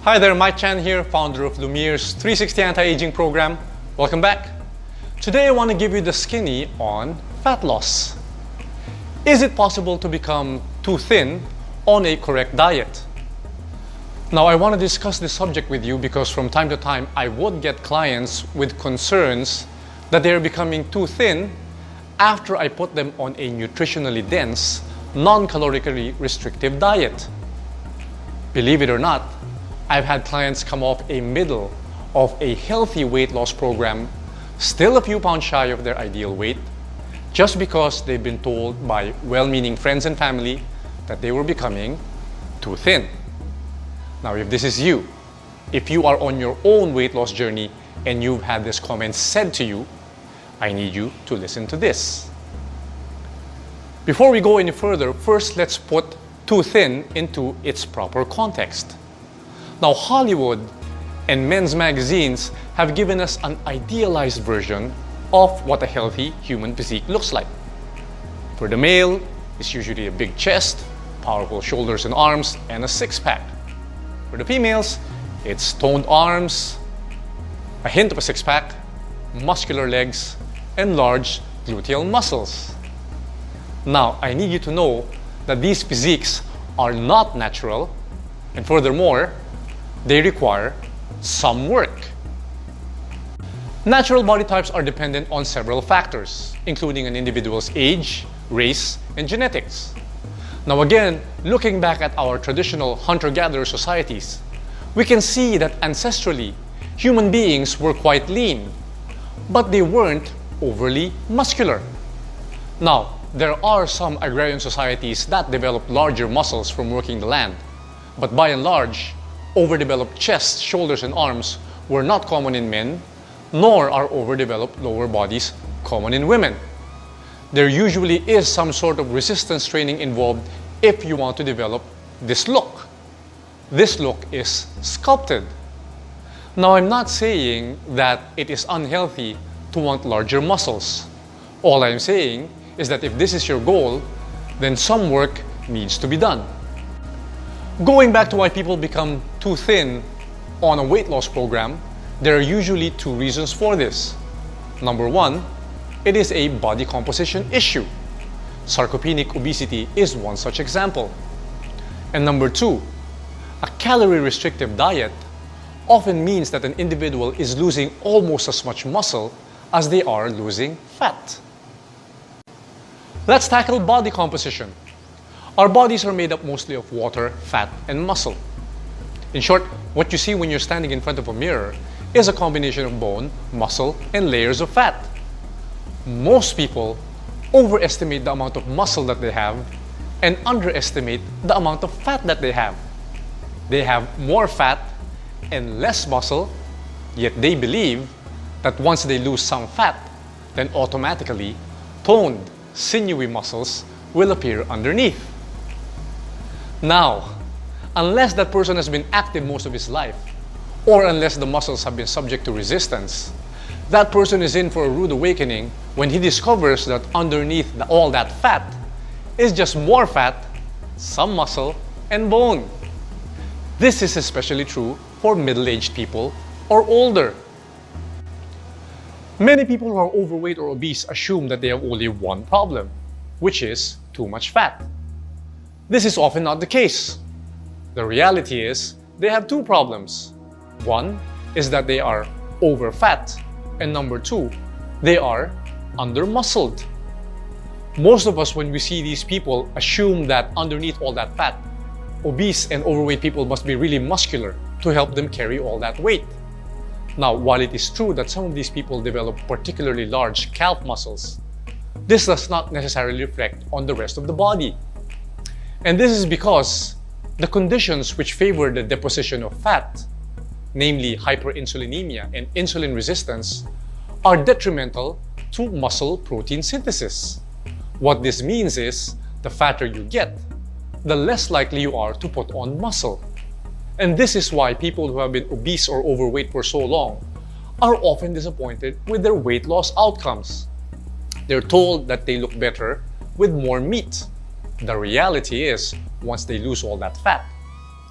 Hi there, Mike Chan here, founder of Lumiere's 360 Anti-Aging Program. Welcome back. Today I want to give you the skinny on fat loss. Is it possible to become too thin on a correct diet? Now I want to discuss this subject with you because from time to time I would get clients with concerns that they're becoming too thin after I put them on a nutritionally dense, non-calorically restrictive diet. Believe it or not, I've had clients come off a middle of a healthy weight loss program, still a few pounds shy of their ideal weight, just because they've been told by well-meaning friends and family that they were becoming too thin. Now, if this is you, if you are on your own weight loss journey and you've had this comment said to you, I need you to listen to this. Before we go any further, first let's put too thin into its proper context. Now, Hollywood and men's magazines have given us an idealized version of what a healthy human physique looks like. For the male, it's usually a big chest, powerful shoulders and arms, and a six-pack. For the females, it's toned arms, a hint of a six-pack, muscular legs, and large gluteal muscles. Now, I need you to know that these physiques are not natural, and furthermore, they require some work. Natural body types are dependent on several factors, including an individual's age, race, and genetics. Now again, looking back at our traditional hunter-gatherer societies, we can see that ancestrally, human beings were quite lean, but they weren't overly muscular. Now, there are some agrarian societies that developed larger muscles from working the land, but by and large, overdeveloped chests, shoulders, and arms were not common in men, nor are overdeveloped lower bodies common in women. There usually is some sort of resistance training involved if you want to develop this look. This look is sculpted. Now, I'm not saying that it is unhealthy to want larger muscles. All I'm saying is that if this is your goal, then some work needs to be done. Going back to why people become too thin on a weight loss program, there are usually two reasons for this. Number one, it is a body composition issue. Sarcopenic obesity is one such example. And number two, a calorie-restrictive diet often means that an individual is losing almost as much muscle as they are losing fat. Let's tackle body composition. Our bodies are made up mostly of water, fat, and muscle. In short, what you see when you're standing in front of a mirror is a combination of bone, muscle, and layers of fat. Most people overestimate the amount of muscle that they have and underestimate the amount of fat that they have. They have more fat and less muscle, yet they believe that once they lose some fat, then automatically toned, sinewy muscles will appear underneath. Now, unless that person has been active most of his life, or unless the muscles have been subject to resistance, that person is in for a rude awakening when he discovers that underneath all that fat is just more fat, some muscle, and bone. This is especially true for middle-aged people or older. Many people who are overweight or obese assume that they have only one problem, which is too much fat. This is often not the case. The reality is they have two problems. One is that they are over fat, and number two, they are under-muscled. Most of us, when we see these people, assume that underneath all that fat, obese and overweight people must be really muscular to help them carry all that weight. Now, while it is true that some of these people develop particularly large calf muscles, this does not necessarily reflect on the rest of the body. And this is because the conditions which favor the deposition of fat, namely hyperinsulinemia and insulin resistance, are detrimental to muscle protein synthesis. What this means is, the fatter you get, the less likely you are to put on muscle. And this is why people who have been obese or overweight for so long are often disappointed with their weight loss outcomes. They're told that they look better with more meat. The reality is, once they lose all that fat,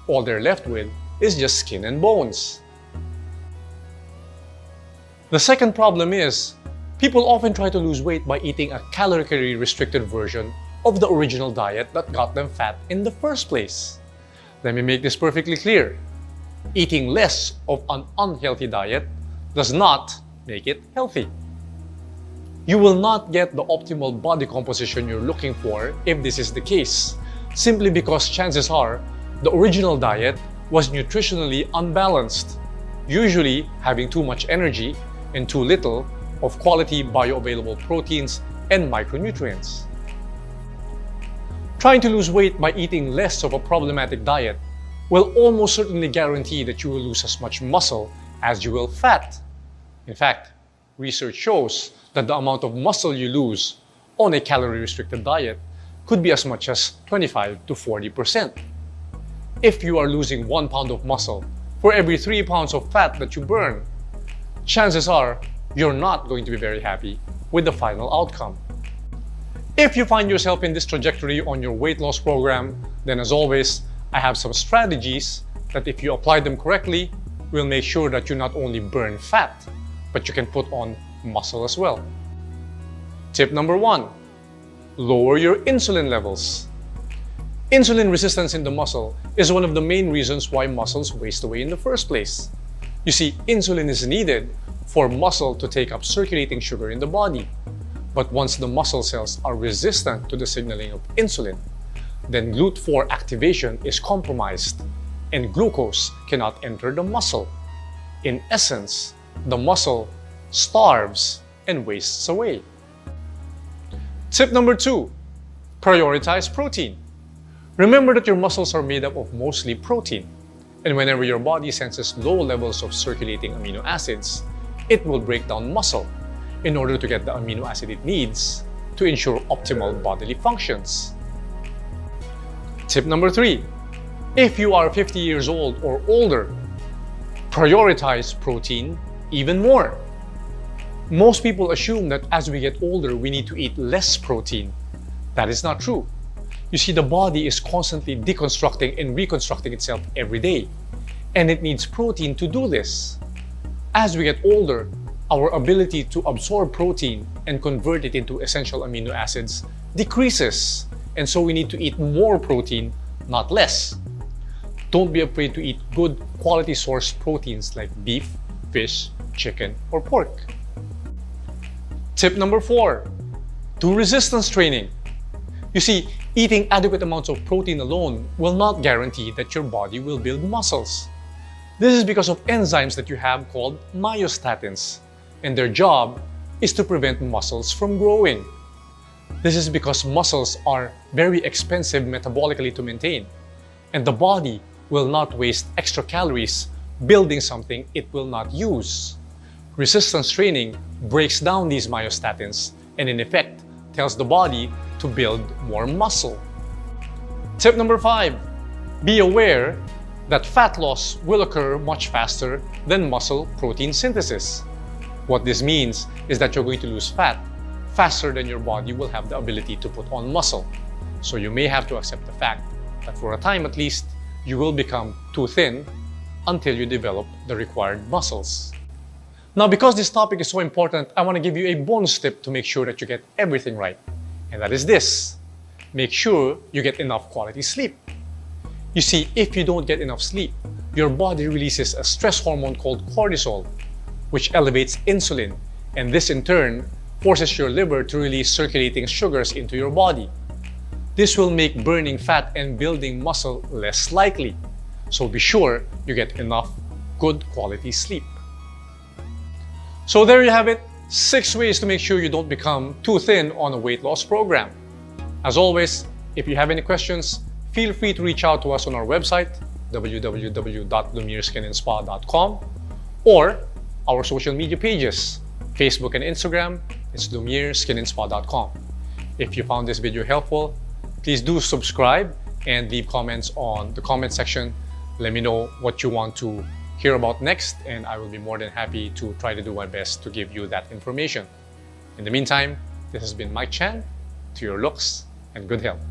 all they're left with is just skin and bones. The second problem is, people often try to lose weight by eating a calorically restricted version of the original diet that got them fat in the first place. Let me make this perfectly clear. Eating less of an unhealthy diet does not make it healthy. You will not get the optimal body composition you're looking for if this is the case, simply because chances are the original diet was nutritionally unbalanced, usually having too much energy and too little of quality bioavailable proteins and micronutrients. Trying to lose weight by eating less of a problematic diet will almost certainly guarantee that you will lose as much muscle as you will fat. In fact, research shows that the amount of muscle you lose on a calorie-restricted diet could be as much as 25 to 40%. If you are losing 1 pound of muscle for every 3 pounds of fat that you burn, chances are you're not going to be very happy with the final outcome. If you find yourself in this trajectory on your weight loss program, then as always, I have some strategies that if you apply them correctly, will make sure that you not only burn fat, but you can put on muscle as well. Tip number 1, lower your insulin levels. Insulin resistance in the muscle is one of the main reasons why muscles waste away in the first place. You see, insulin is needed for muscle to take up circulating sugar in the body. But once the muscle cells are resistant to the signaling of insulin, then GLUT4 activation is compromised and glucose cannot enter the muscle. In essence, the muscle starves and wastes away. Tip number 2, prioritize protein. Remember that your muscles are made up of mostly protein, and whenever your body senses low levels of circulating amino acids, it will break down muscle in order to get the amino acid it needs to ensure optimal bodily functions. Tip number 3, if you are 50 years old or older, prioritize protein even more. Most people assume that as we get older, we need to eat less protein. That is not true. You see, the body is constantly deconstructing and reconstructing itself every day, and it needs protein to do this. As we get older, our ability to absorb protein and convert it into essential amino acids decreases, and so we need to eat more protein, not less. Don't be afraid to eat good quality sourced proteins like beef, fish, chicken, or pork. Tip number 4, do resistance training. You see, eating adequate amounts of protein alone will not guarantee that your body will build muscles. This is because of enzymes that you have called myostatins, and their job is to prevent muscles from growing. This is because muscles are very expensive metabolically to maintain, and the body will not waste extra calories building something it will not use. Resistance training breaks down these myostatins and in effect tells the body to build more muscle. Tip number 5, be aware that fat loss will occur much faster than muscle protein synthesis. What this means is that you're going to lose fat faster than your body will have the ability to put on muscle. So you may have to accept the fact that for a time at least, you will become too thin until you develop the required muscles. Now, because this topic is so important, I want to give you a bonus tip to make sure that you get everything right. And that is this: make sure you get enough quality sleep. You see, if you don't get enough sleep, your body releases a stress hormone called cortisol, which elevates insulin, and this in turn forces your liver to release circulating sugars into your body. This will make burning fat and building muscle less likely, so be sure you get enough good quality sleep. So there you have it, 6 ways to make sure you don't become too thin on a weight loss program. As always, if you have any questions, feel free to reach out to us on our website, www.lumiereskinandspa.com, or our social media pages, Facebook and Instagram, it's lumiereskinandspa.com. If you found this video helpful, please do subscribe and leave comments on the comment section. Let me know what you want to hear about next, and I will be more than happy to try to do my best to give you that information. In the meantime, this has been Mike Chan, to your looks and good health.